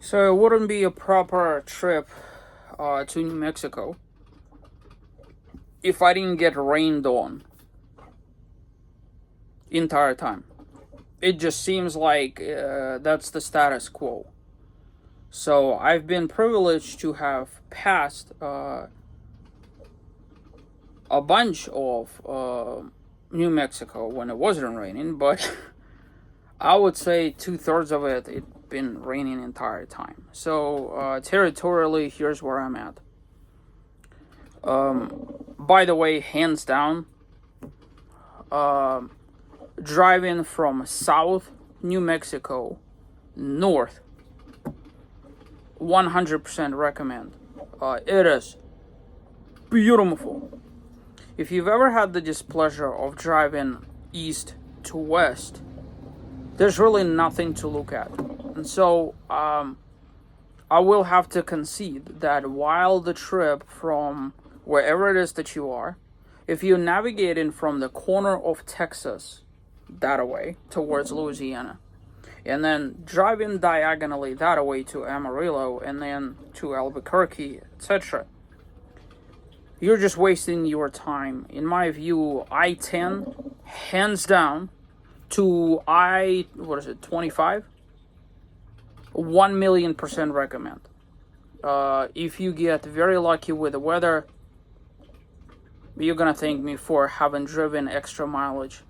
So it wouldn't be a proper trip to New Mexico if I didn't get rained on entire time. It just seems like that's the status quo. So I've been privileged to have passed a bunch of New Mexico when it wasn't raining, but I would say 2/3 of it been raining entire time. So territorially, here's where I'm at. By the way, hands down, driving from South New Mexico north, 100% recommend. It is beautiful. If you've ever had the displeasure of driving east to west, there's really nothing to look at. And so I will have to concede that while the trip from wherever it is that you are, if you're navigating from the corner of Texas that way towards Louisiana, and then driving diagonally that way to Amarillo and then to Albuquerque, etc., you're just wasting your time. In my view, I-10, hands down, to 25, 1,000,000% recommend. If you get very lucky with the weather, you're gonna thank me for having driven extra mileage.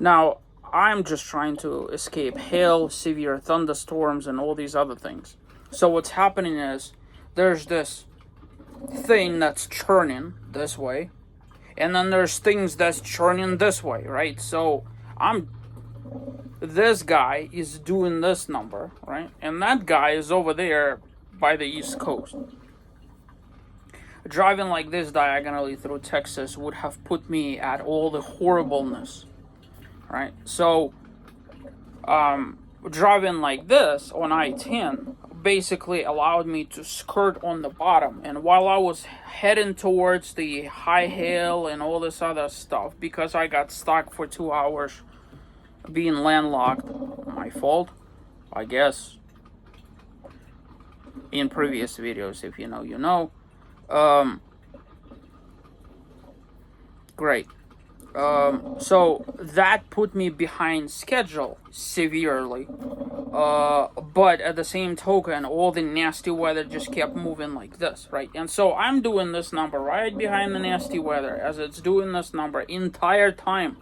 Now, I'm just trying to escape hail, severe thunderstorms, and all these other things. So what's happening is there's this thing that's churning this way, and then there's things that's churning this way, right? So this guy is doing this number, right? And that guy is over there by the East Coast. Driving like this diagonally through Texas would have put me at all the horribleness, right? So driving like this on I-10 basically allowed me to skirt on the bottom. And while I was heading towards the high hill and all this other stuff, because I got stuck for 2 hours being landlocked, my fault, I guess. In previous videos, if you know, you know. Great. So that put me behind schedule severely. But at the same token, all the nasty weather just kept moving like this, right? And so I'm doing this number right behind the nasty weather as it's doing this number entire time.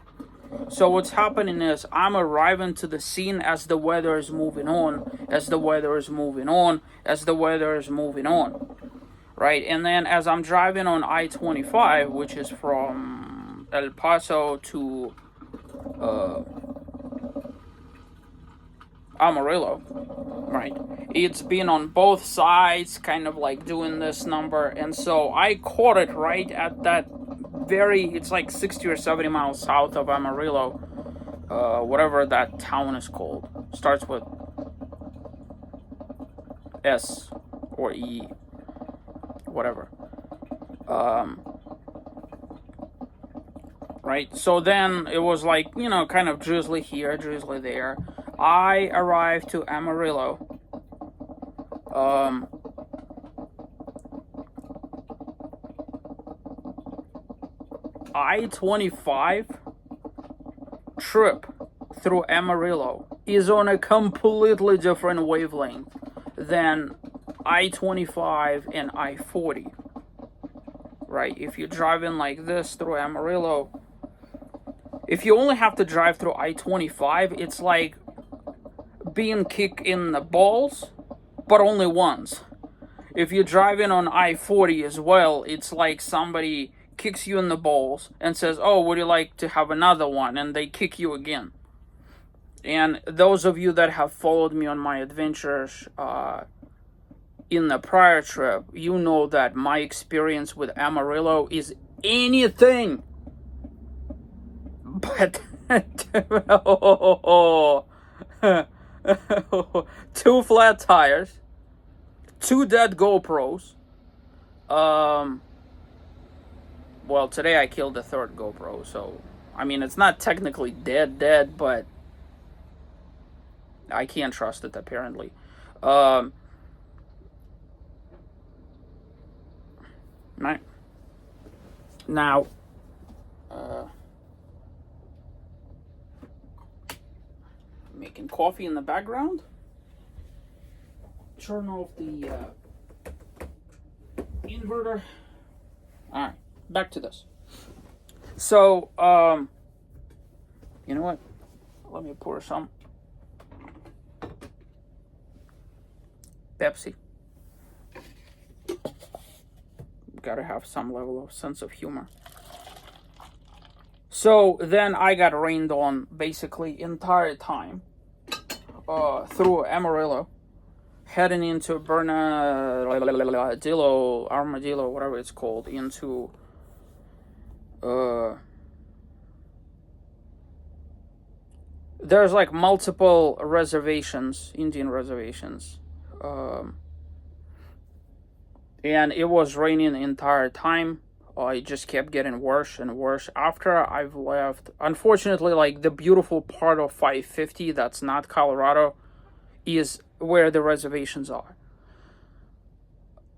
So what's happening is I'm arriving to the scene as the weather is moving on, as the weather is moving on, as the weather is moving on, right? And then as I'm driving on I-25, which is from El Paso to Amarillo, right? It's been on both sides, kind of like doing this number, and so I caught it right at that it's like 60 or 70 miles south of Amarillo, whatever that town is called. Starts with S or E, whatever. Right? So then it was like, you know, kind of drizzly here, drizzly there. I arrived to Amarillo. I-25 trip through Amarillo is on a completely different wavelength than I-25 and I-40. Right? If you're driving like this through Amarillo, if you only have to drive through I-25, it's like being kicked in the balls, but only once. If you're driving on I-40 as well, it's like somebody kicks you in the balls and says, oh, would you like to have another one? And they kick you again. And those of you that have followed me on my adventures in the prior trip, you know that my experience with Amarillo is anything but two flat tires, 2 dead GoPros. Well, today I killed the 3rd GoPro, so I mean it's not technically dead, but I can't trust it, apparently. Um, right. Now, making coffee in the background. Turn off the inverter. All right, back to this. So, you know what? Let me pour some Pepsi. Gotta have some level of sense of humor. So then I got rained on basically entire time through Amarillo, heading into Bernardillo, Armadillo, whatever it's called, into there's like multiple reservations, Indian reservations, and it was raining the entire time. It just kept getting worse and worse after I've left. Unfortunately, like the beautiful part of 550 that's not Colorado is where the reservations are.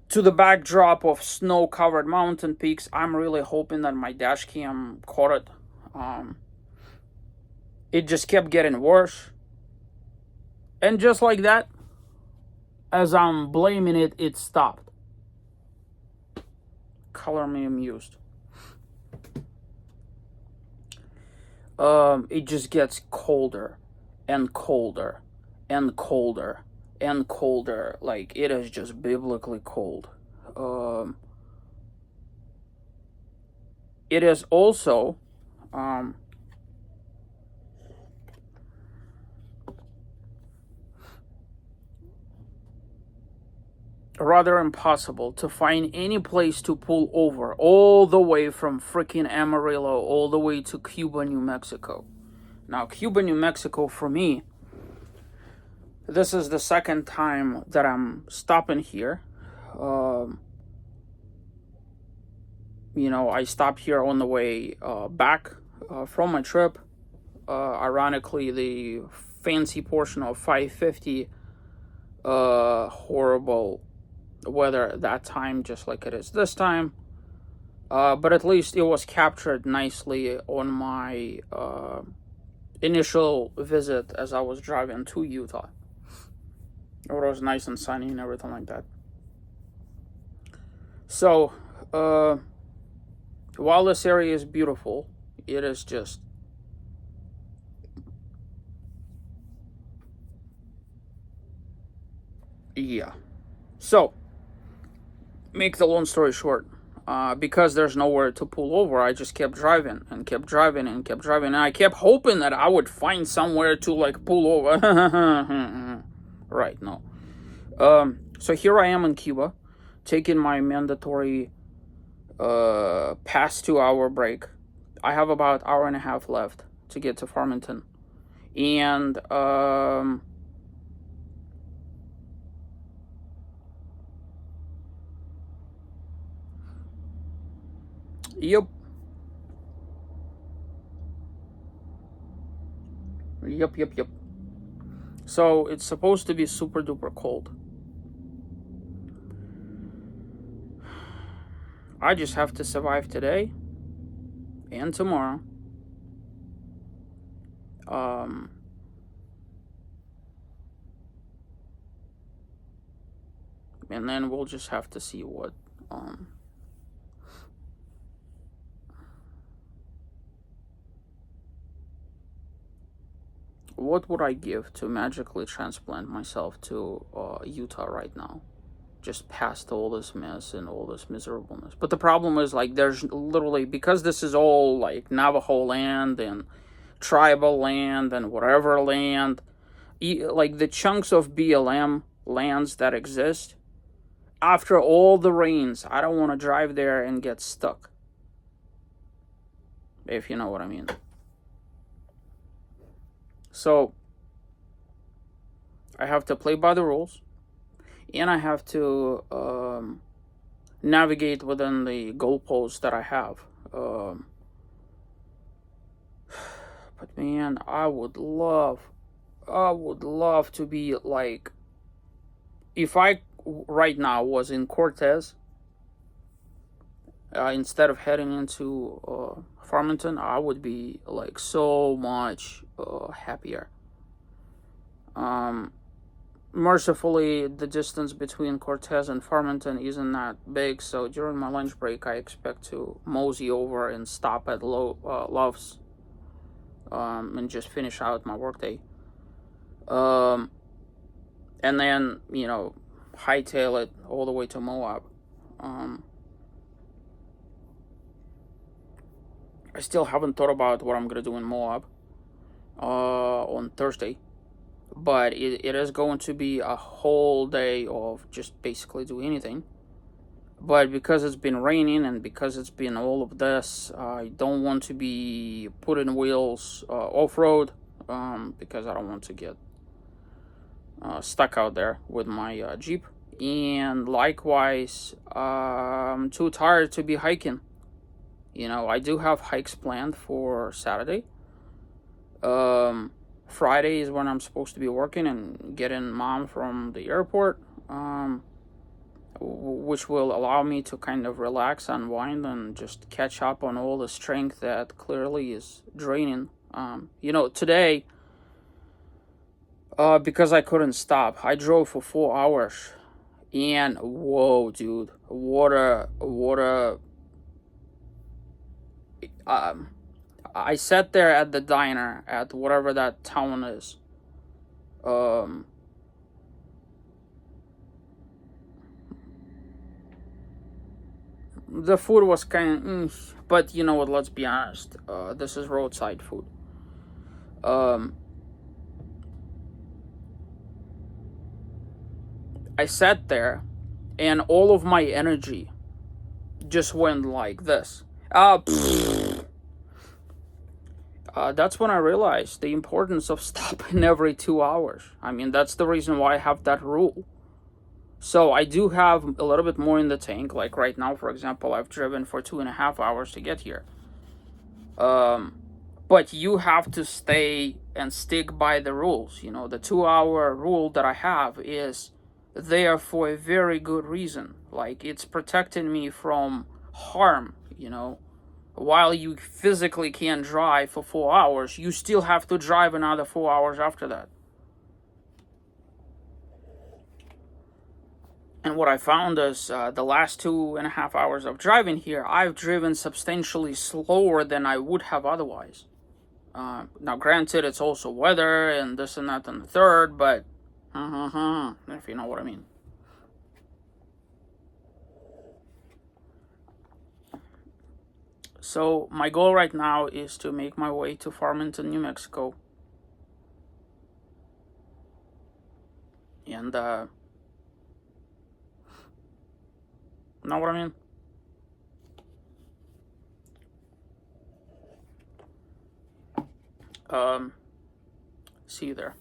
To the backdrop of snow-covered mountain peaks, I'm really hoping that my dash cam caught it. It just kept getting worse. And just like that, as I'm blaming it, it stopped. Color me amused. It just gets colder and colder and colder and colder. Like, it is just biblically cold. It is also rather impossible to find any place to pull over all the way from freaking Amarillo all the way to Cuba, New Mexico. Now, Cuba, New Mexico, for me, this is the second time that I'm stopping here. You know, I stopped here on the way back from my trip. Ironically, the fancy portion of 550, horrible weather at that time, just like it is this time. But at least it was captured nicely on my initial visit as I was driving to Utah. It was nice and sunny and everything like that. So, while this area is beautiful, it is just yeah. So, make the long story short, because there's nowhere to pull over, I just kept driving and kept driving and kept driving, and I kept hoping that I would find somewhere to like pull over. Right, no. So here I am in Cuba, taking my mandatory past 2 hour break. I have about an hour and a half left to get to Farmington, and Yep. Yep. So it's supposed to be super duper cold. I just have to survive today and tomorrow. And then we'll just have to see what would I give to magically transplant myself to Utah right now, just past all this mess and all this miserableness. But the problem is, like, there's literally, because this is all like Navajo land and tribal land and whatever land, like the chunks of BLM lands that exist, after all the rains, I don't want to drive there and get stuck, if you know what I mean. So I have to play by the rules, and I have to navigate within the goalposts that I have. But man, I would love I would love to be like, if I right now was in Cortez, instead of heading into Farmington, I would be like so much happier. Um, Mercifully, the distance between Cortez and Farmington isn't that big, so during my lunch break, I expect to mosey over and stop at Love's, and just finish out my workday. Um, and then, hightail it all the way to Moab. Um, I still haven't thought about what I'm gonna do in Moab on Thursday, but it is going to be a whole day of just basically do anything. But because it's been raining and because it's been all of this, I don't want to be putting wheels off road, because I don't want to get stuck out there with my Jeep. And likewise, I'm too tired to be hiking. I do have hikes planned for Saturday. Friday is when I'm supposed to be working and getting mom from the airport, which will allow me to kind of relax, unwind, and just catch up on all the strength that clearly is draining. Today, because I couldn't stop, I drove for 4 hours, and whoa, dude, I sat there at the diner at whatever that town is. The food was kind of, but you know what? Let's be honest. This is roadside food. I sat there, and all of my energy just went like this. That's when I realized the importance of stopping every 2 hours. I mean, that's the reason why I have that rule. So I do have a little bit more in the tank. Like right now, for example, I've driven for 2.5 hours to get here. But you have to stay and stick by the rules. The 2 hour rule that I have is there for a very good reason. Like, it's protecting me from harm. While you physically can't drive for 4 hours, you still have to drive another 4 hours after that. And what I found is the last 2.5 hours of driving here, I've driven substantially slower than I would have otherwise. Now, granted, it's also weather and this and that and the third, but if you know what I mean. So my goal right now is to make my way to Farmington, New Mexico. And, know what I mean? See you there.